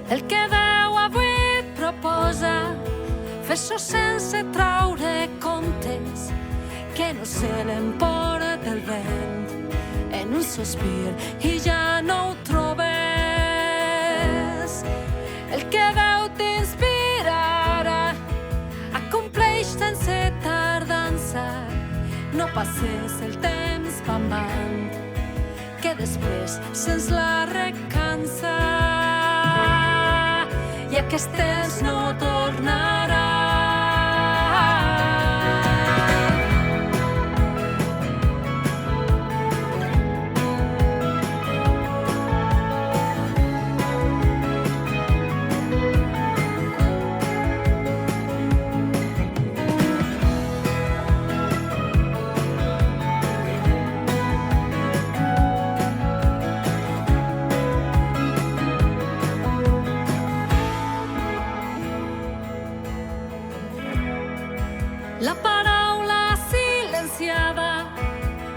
El que Déu avui et proposa, fes-ho sense traure comptes, que no se l'emporta el vent en un sospir i ja no ho trobes. El que Déu t'inspira ara, acompleix sense tardança, no passes el temps pambant, que després se'ns la recansa i aquest temps no tornarà. La paraula silenciada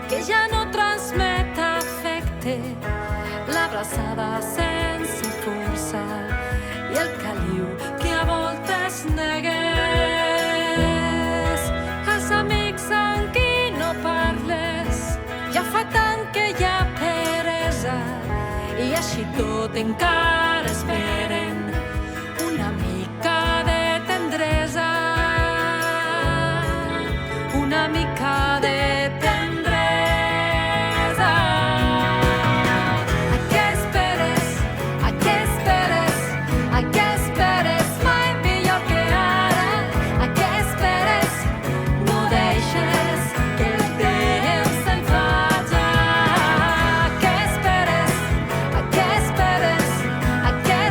que ja no transmet afecte, l'abraçada sense força i el caliu que a voltes negues. Els amics amb qui no parles, ja fa tant que hi ha peresa i així tot encara esperen una mica de tendresa. Una mica de tendresa. A què esperes? A què esperes? A què esperes? Mai millor que ara. A què esperes? No deixes que el temps se'n faci. A què esperes? A què esperes? A què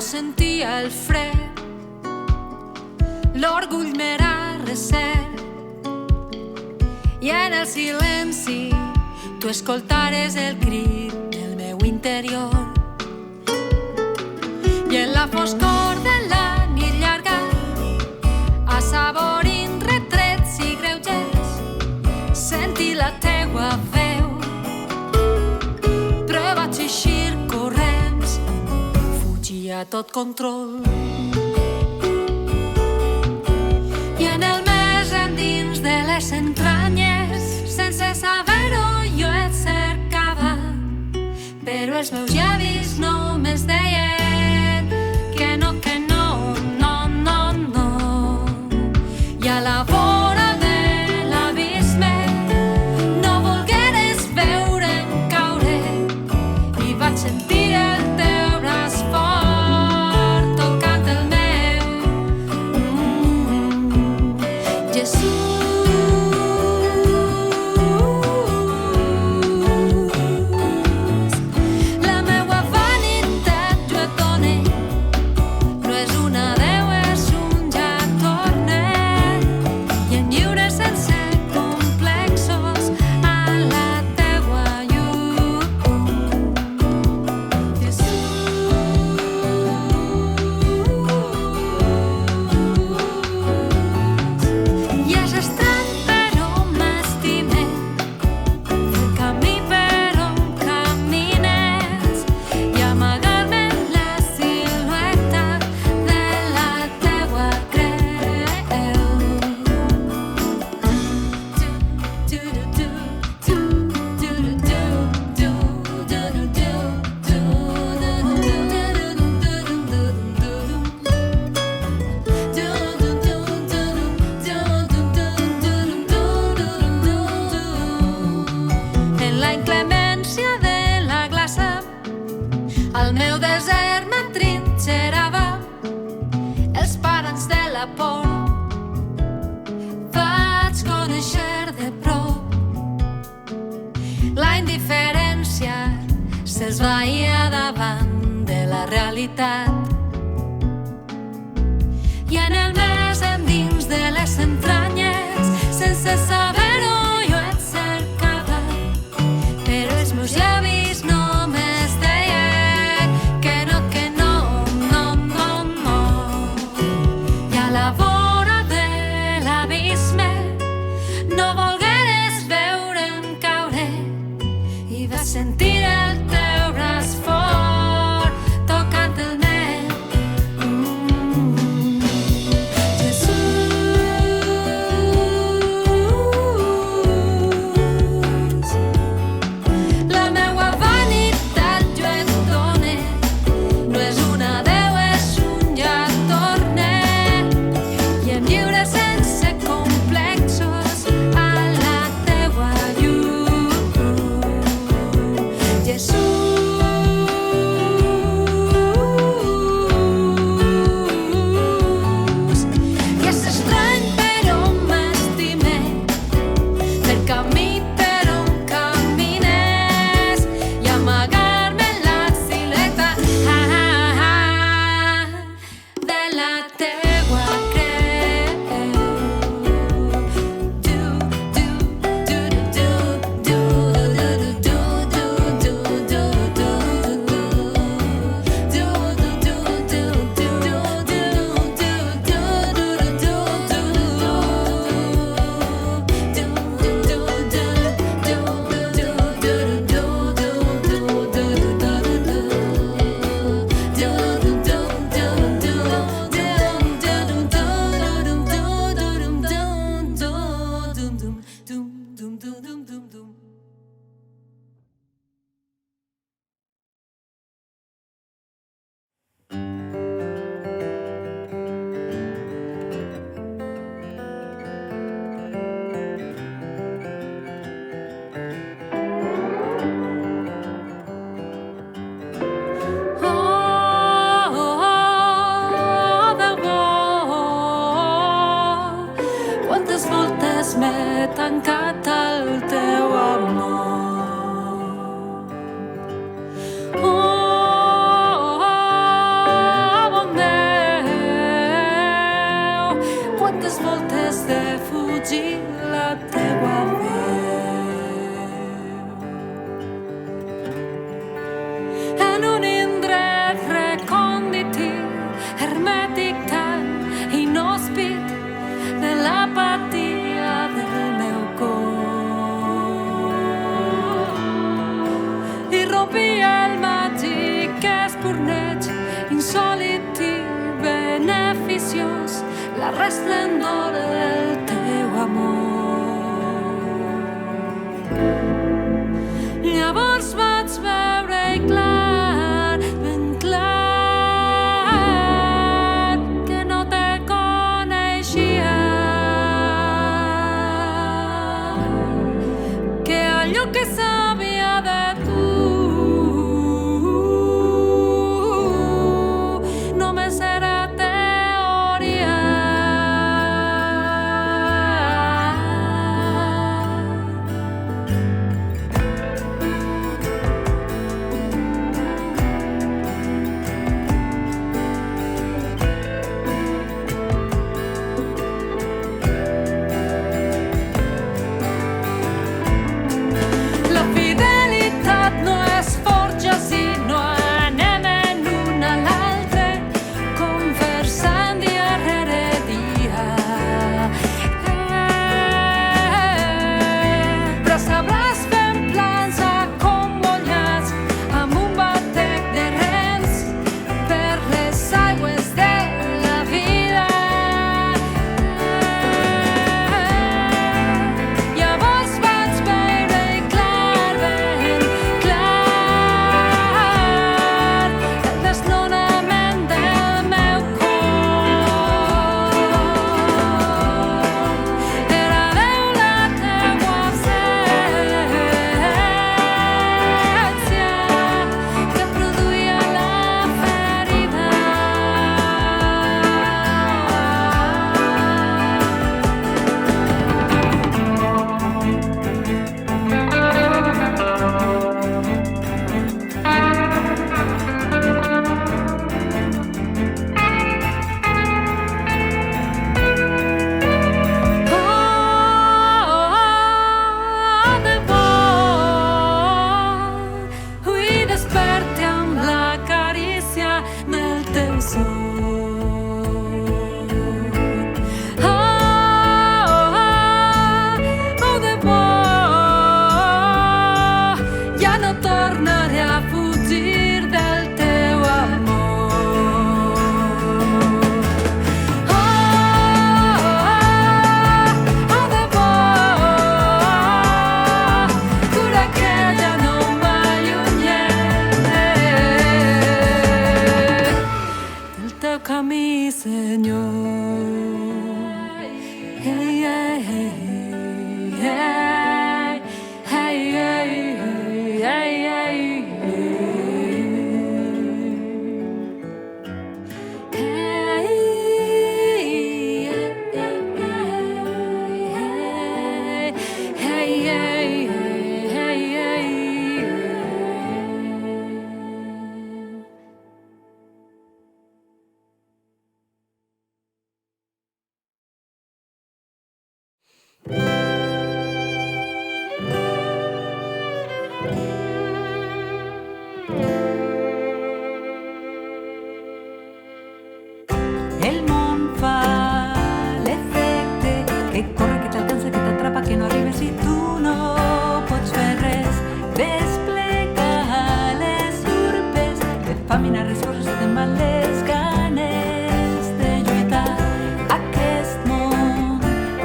sentia el fred, l'orgull m'era recer, i en el silenci tu escoltares el crit del meu interior. I en la foscor de la nit llarga, assaborint retrets i greuges, senti la teua veu, però vaig eixir corrents, fugir a tot control. I en el més endins de les entranyes, sense saber-ho jo et cercava, però els meus llavis només deien que no, no, no, no. I a la vora de l'abisme no volgueres veure'm caure, i vaig sentir el teu braç fort tocant el meu. Jesús. Al meu desert m'entrinxerava els paranys de la por. Vaig conèixer de prop la indiferència, s'esvaïa davant de la realitat. I en el més endins de les entranyes, sense saber-ho jo et cercava, però els meus llavis només deien que no, no, no, no. I a la vora de l'abisme no volgueres veure'm caure, i vas sentir el teu braç fort tocant el meu. M'he tancat al teu amor. antes de fugir la teua veu. En un indret recòndit i hermètic tan inhòspit de l'apatia del meu cor. I rompia el màgic espurneig insòlit i beneficiós, la resplendor del teu amor. Llavors vaig veure clar, ben clar, que no te coneixia, que allò que sabia de tu només era teoria. La fidelitat no es forja si no anem en un a l'altre, conversant dia rere dia. Braç a braç fem plans acompanyats amb un batec de rems per les aigües de la vida. Llavors vaig veure clar, ben clar, el desnonament del meu cor. Era Déu la teua absència que produïa la ferida. De bo, hui desperti amb la carícia del teu son. De bo, ja no tornaré a fugir del teu amor. De bo, jura que ja no m'allunyaré del teu camí, Senyor. Hey, hey, hey, hey, hey, hey, hey, hey, El món fa l'efecte que corre, que t'alcança, que t'atrapa, que no arribes i tu no pots fer res. Desplega les urpes, et fa minar les coses, et en van les ganes de lluitar. Aquest món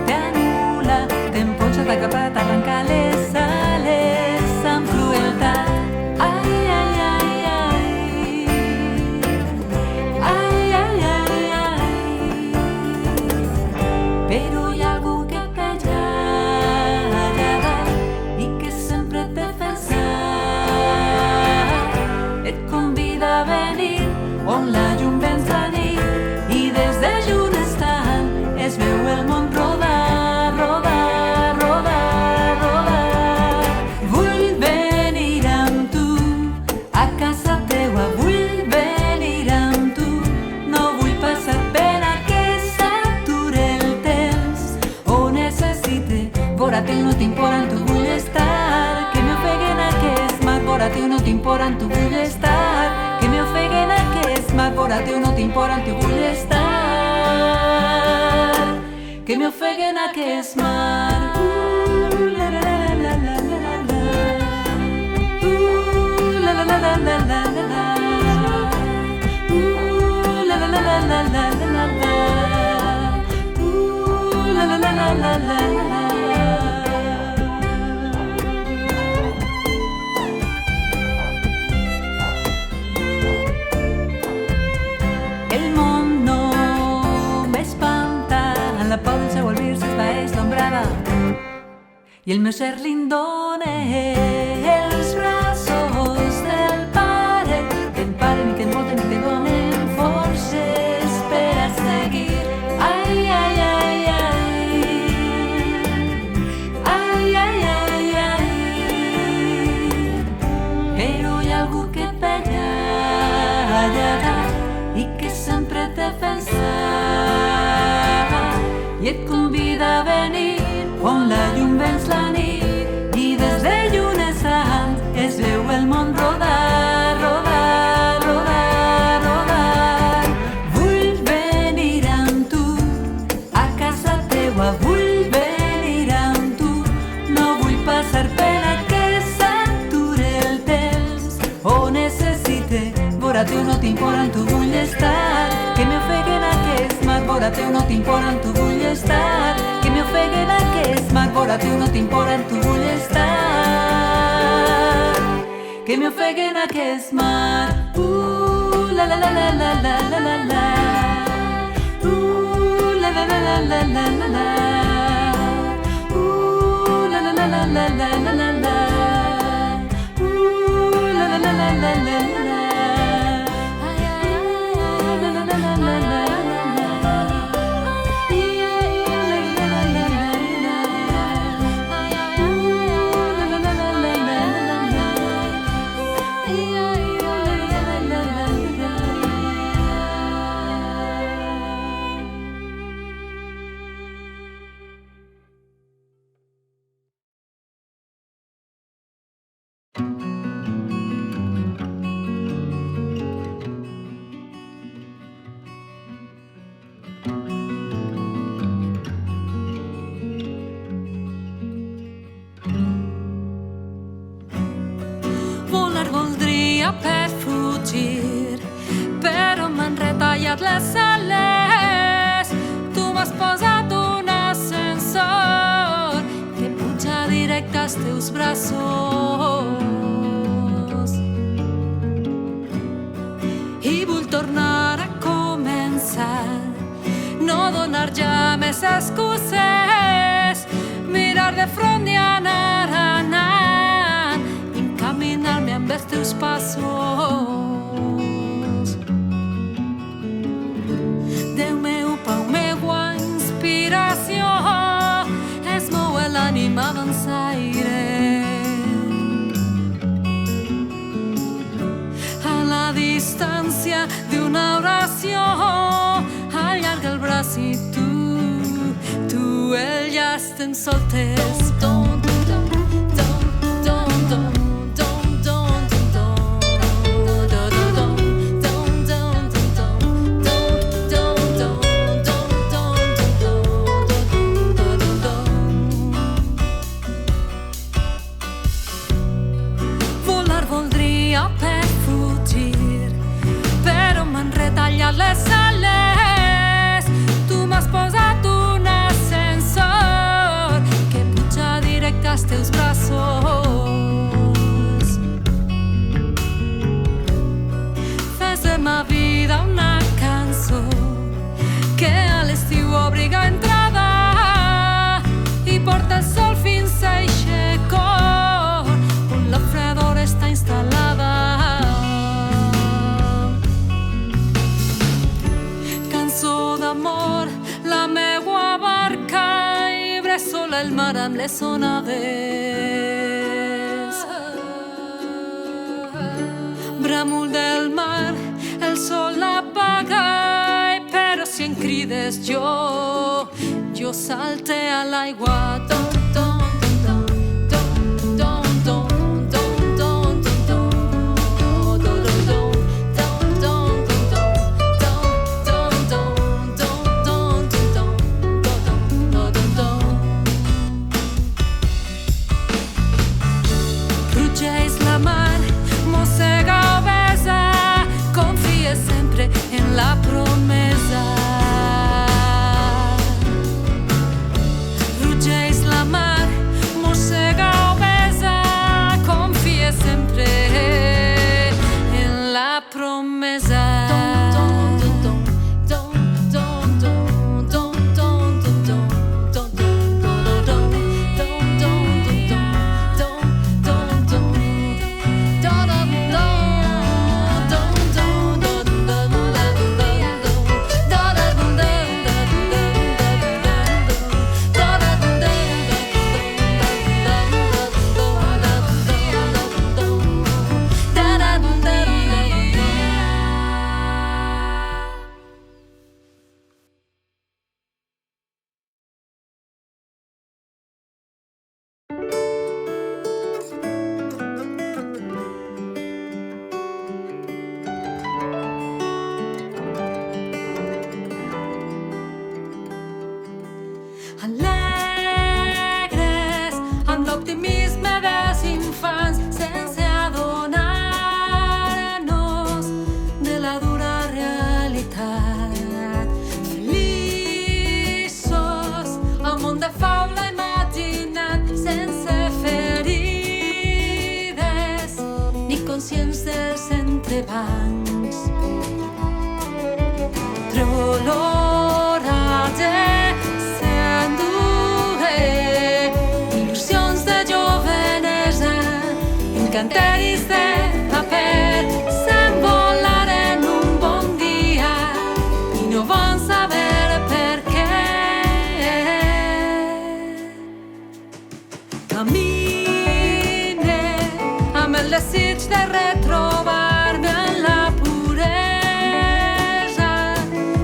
t'anul·la, t'emponsa, t'acapa, t'arranca les ales amb crueltat. Ai, ai, ai, ai. Ai, ai, ai, ai. Però hi ha algú que vora teu no t'imporen, tu vull estar. Que m'ofeguen aquest mar, vora teu no t'imporen, tu vull estar. Que m'ofeguen aquest mar, vora teu no t'imporen, tu vull estar. Que m'ofeguen aquest mar. La la la la la la la. La la la la la la la. La la la la la la la. La la la la la la. El món no m'espanta, en la por del seu albir s'esvaeix l'ombrada i el meu ser li'n dona els braços del pare que emparen i que envolten i que donen forces per a seguir. Ai, ai, ai, ai. Ai, ai, ai, ai. Però hi ha algú que et veia allà dalt i que sempre te pensava i et convida a venir on la llum venç la nit i des de llunesant es veu el món rodar, rodar, rodar, rodar. Vull venir amb tu a casa teua, vull venir amb tu, no vull passar pena que s'ature el temps o necessite vora teu no t'imporen, tu vull estar. Que m'ofeguen aquest mar, vora teu no t'imporen, tu vull estar. Que m'ofeguen aquest mar, vora teu no t'imporen, tu vull estar. Que m'ofeguen aquest mar. La la la la la la la la la. La la la la la la la la. La la la la la la la la la. La la la la la la la. Per fugir, però m'han retallat les ales. Tu m'has posat un ascensor que puja directe als teus braços i vull tornar a començar, no donar ja més excuses, mirar de front i anar anant, encaminar-me amb els teus passos. Déu meu, pau meua inspiració, es mou l'ànima dansaire. A la distància d'una oració, allarga el braç i tu el llast en soltes. Les ales, tu m'has posat un ascensor que puja directe als teus braços. Fes de ma vida una cançó que a l'estiu obriga entrada i porta el sol fins a eixe cor on la fredor està instal·lada. D'amor, la meua barca i bressola el mar amb les onades. Bramul del mar, el sol l'apaga, però si em crides jo salte a l'aigua. Tom, tom. alegres amb l'optimisme dels infants sense adonar-nos de la dura realitat. Feliços al món de faula imaginat sense ferides ni conscients dels entrebancs. Però l'oratge s'endugué il·lusions de jovenesa, encanteris de paper s'envolaren un bon dia i no van saber per què. Camine amb el desig de retrobar-me en la puresa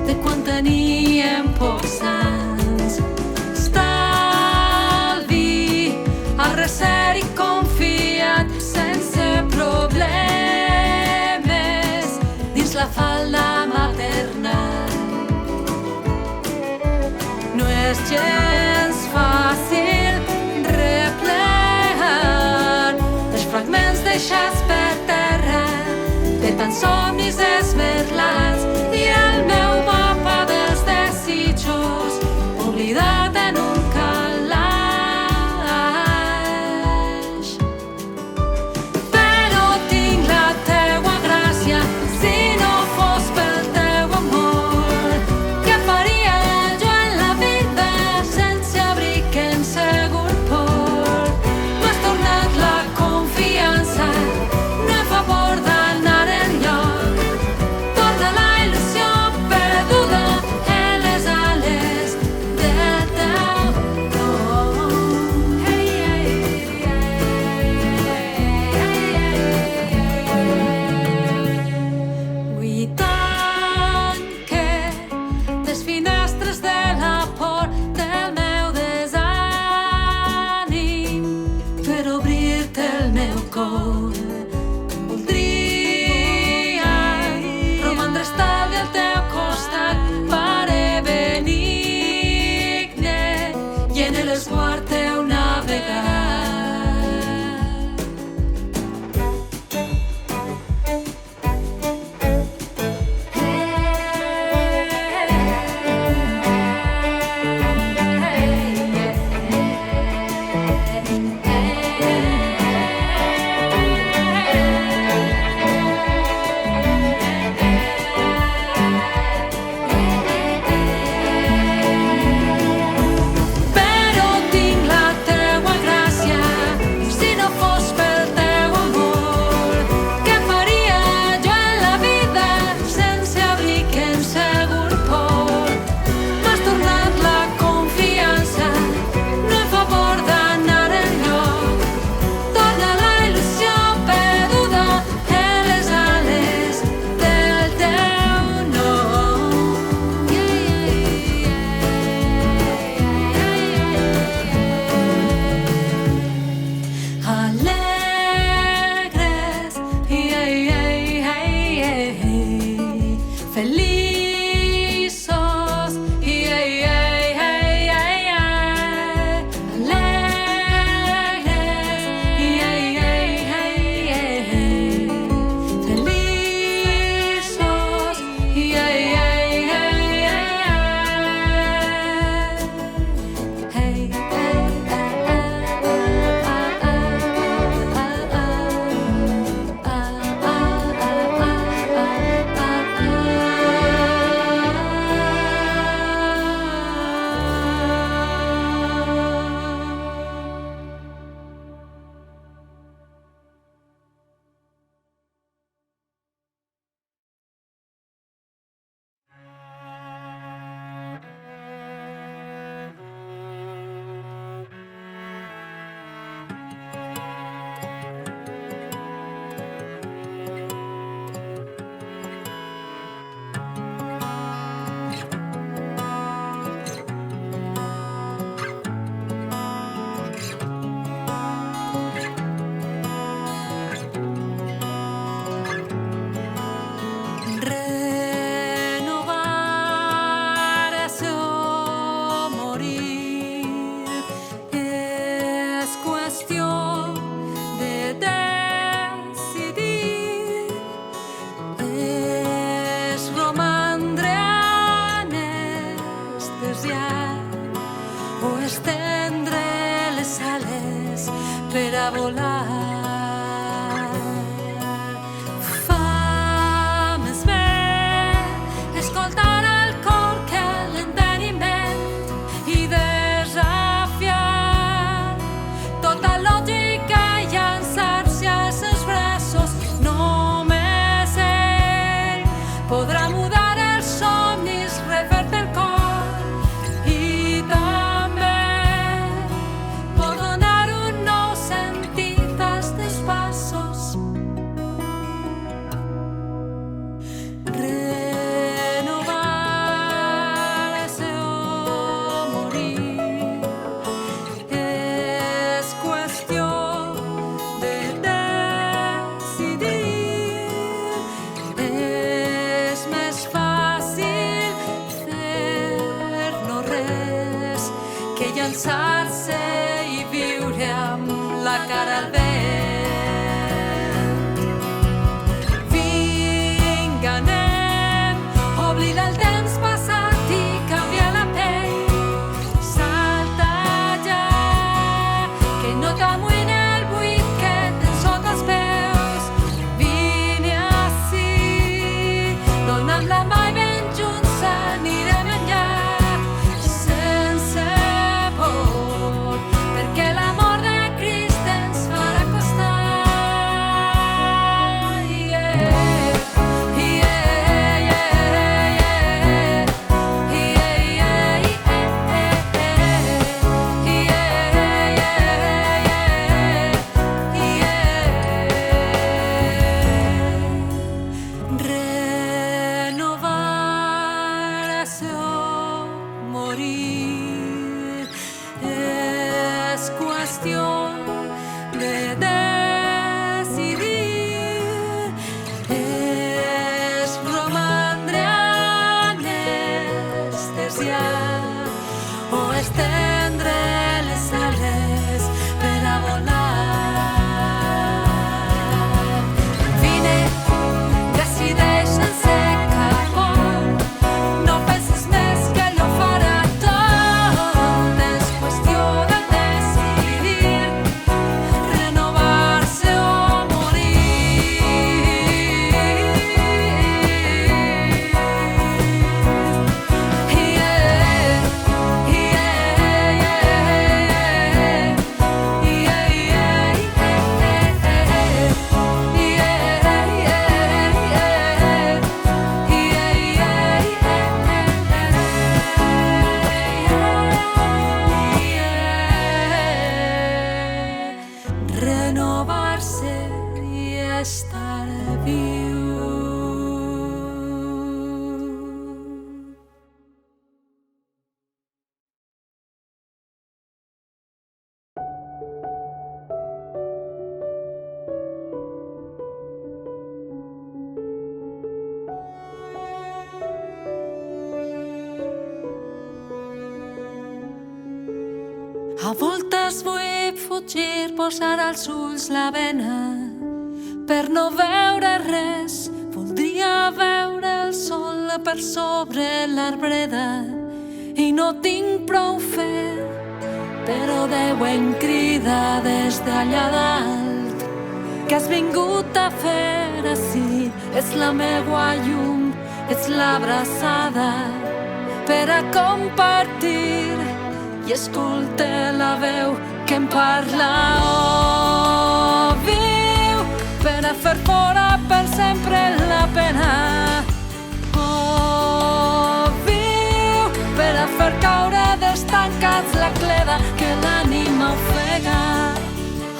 de quan teníem pocs anys. Estalvi, arrecer i confiat sense problemes dins la falda materna. No és gens fàcil replegar els fragments deixats per terra de tants somnis esmerlats i el meu mapa dels desitjos oblidat en un calaix. Però tinc la teua gràcia, si no fos pel teu amor. Què faria jo en la vida sense abric en segur port? M'has tornat la confiança, no em fa por d'anar enlloc. Torna la il·lusió perduda en les ales del teu nom. Hey, hey, Avui tanque les finestres de la por del meu desànim per obrir-te el meu cor. Voldria romandre estable al teu costat, Pare benigne, i en l'esguard teu navegar. Però tinc estendre les ales per a volar. Fa més bé escoltar el cor que l'enteniment i desafiar tota lògica i llançar-se als seus braços. Només ell podrà mudar els somnis, refer-te el cor i també pot donar un nou sentit als teus passos. Renovar-se o morir és qüestió de decidir. És més fàcil fer no res que llançar-se i viure amb la cara al vent. Vinga, anem, oblida el temps passat i canvia la pell. Salta ja, que no t'amoïni el buit que tens sota els peus. Vine ací, dona'm la mà i ben junts anirem enllà, sense por, perquè l'amor de Crist ens farà costar. Renovar-se o morir és qüestió de decidir. És romandre anestesiat o estendre les ales per a volar. Vine, decideix sense cap por, no pensis més que allò farà tot. És qüestió de decidir, renovar-se o renovar-se i estar viu. A voltes vull fugir, posar als ulls la bena per no veure res. Voldria veure el sol per sobre l'arbreda i no tinc prou fe, però Déu em crida des d'allà dalt. Què has vingut a fer ací? És la meua llum, ets l'abraçada per a compartir i esculte la veu que em parla. Oh, viu per a fer fora per sempre la pena. Oh, viu per a fer caure dels tancats la cleda que l'ànima ofega.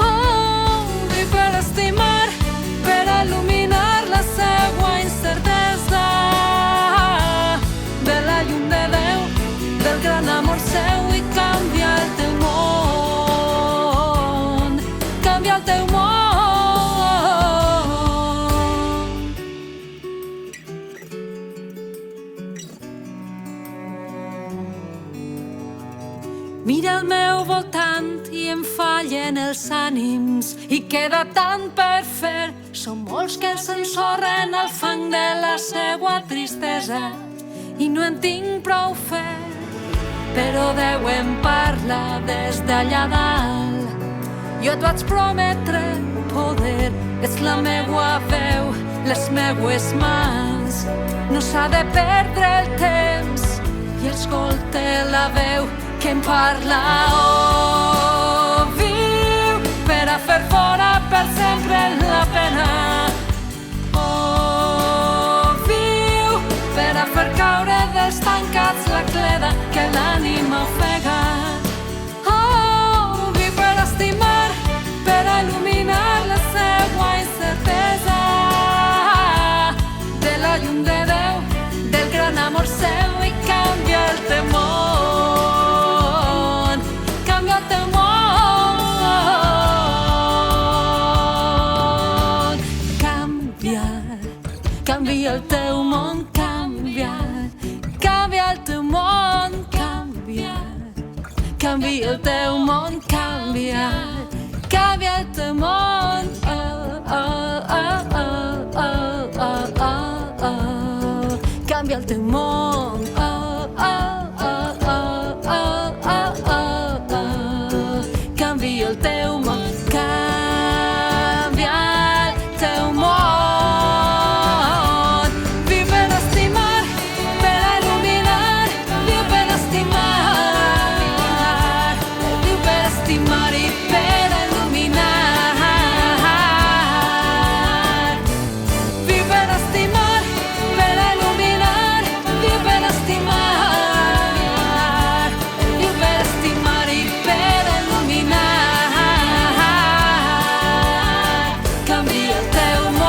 Oh, viu per estimar, per a il·luminar la seua incertesa de la llum de Déu, del gran amor seu, i canvia el teu món, canvia el teu món. Mira al meu voltant i em fallen els ànims i queda tant per fer. Són molts que s'ensorren al fang de la seua tristesa i no en tinc prou fer però Déu em parla des d'allà dalt. Jo et vaig prometre poder, és la meua veu, les meues mans. No s'ha de perdre el temps i escolte la veu que em parla. Oh, viu per a fer fora per sempre la pena. Oh, viu per a fer caure dels tancats la cleda que l'ànima ofega. Oh, viu per estimar, per a il·luminar la seua incertesa de la llum de Déu, del gran amor seu i canvia el teu món, canvia el teu món. Canvia el teu món, canvia el teu món, canvia el teu món, canvia el teu món. Canvia el teu món. Canvia el teu món. Canvia el teu món. Viu per estimar, per a il·luminar. Viu per estimar. Viu per estimar i per a il·luminar. Viu per estimar, per a il·luminar. Viu per estimar. Viu per estimar i per a il·luminar. Canvia el teu món.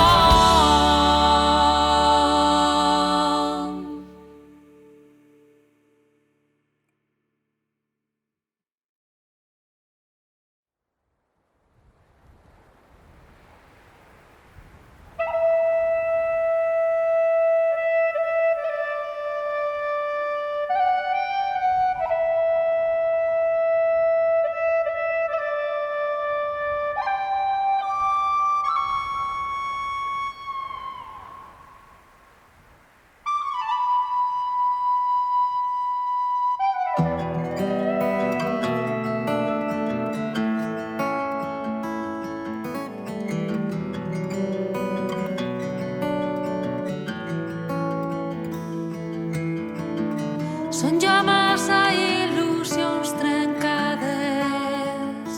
Són ja massa il·lusions trencades,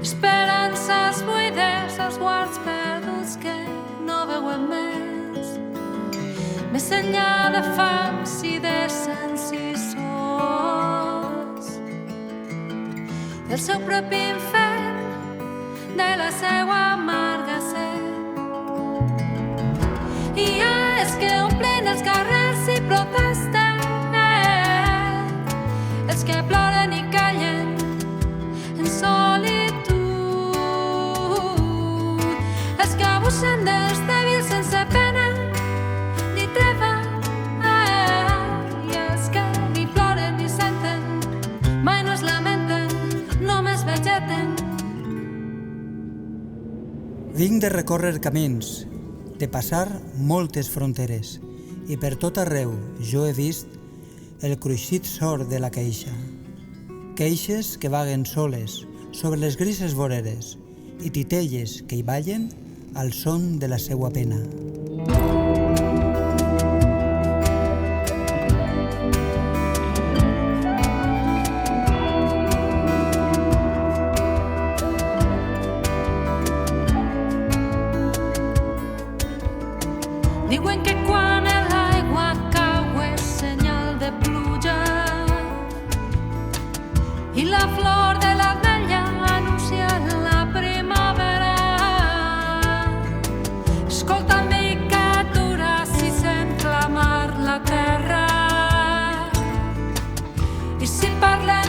esperances buides, els guards perduts que no veuen més, més enllà de fams i de sensisors, del seu propi infern, de la seua amarga set. I és que omplen els carrers i protesten, els que ploren i callen en solitud, els que abusen dels dèbils sense pena ni treva, i els que ni ploren ni senten, mai no es lamenten, només vegeten. Vinc de recórrer camins, de passar moltes fronteres, i per tot arreu jo he vist el cruixit sord de la queixa. Queixes que vaguen soles sobre les grises voreres i titelles que hi ballen al son de la seua pena. Diuen que quan l'aigua cau és senyal de pluja i la flor de l'ametlla anuncia la primavera. Escolta mica dura si sent clamar la terra i si parlem